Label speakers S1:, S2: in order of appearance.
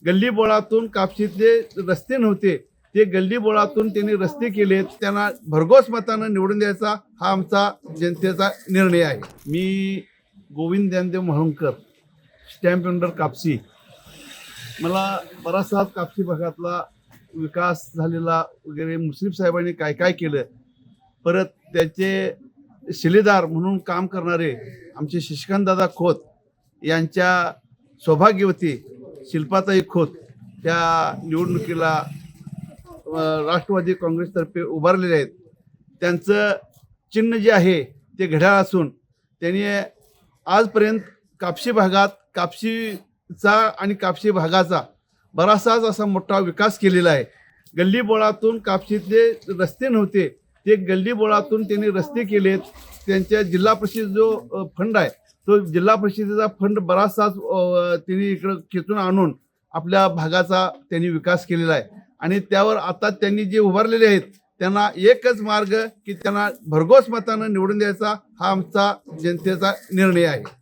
S1: गल्लीबोळातून कापशीतले रस्ते नव्हते, ते गल्लीबोळातून त्यांनी रस्ते केलेत. त्यांना भरघोस मतानं निवडून द्यायचा हा आमचा जनतेचा निर्णय आहे. मी गोविंद ज्ञानदेव म्हाळुंकर, स्टॅम्प पेंटर कापसी. मला बराचसा कापसी भागातला विकास झालेला वगैरे मुश्रीफ साहेबांनी काय काय केलं, परत त्याचे शिलेदार म्हणून काम करणारे आमचे शशिकांतदादा खोत यांच्या सौभाग्यवती शिल्पाताई खोत त्या निवडणुकीला राष्ट्रवादी काँग्रेसतर्फे उभारलेले आहेत. त्यांचं चिन्ह जे आहे ते घड्याळ असून त्यांनी आजपर्यंत कापशी भागात कापशीचा आणि कापशी भागाचा बराचसाच असा मोठा विकास केलेला आहे. गल्लीबोळातून कापशीतले रस्ते नव्हते, ते गल्लीबोळातून त्यांनी रस्ते केलेत. त्यांच्या जिल्हा परिषद जो फंड आहे तो जिल्हा परिषदेचा फंड बराचसाच त्यांनी इकडं खेचून आणून आपल्या भागाचा त्यांनी विकास केलेला आहे. आणि त्यावर आता त्यांनी जे उभारलेले आहेत त्यांना एकच मार्ग की त्यांना भरघोस मतानं निवडून द्यायचा हा आमचा जनतेचा निर्णय आहे.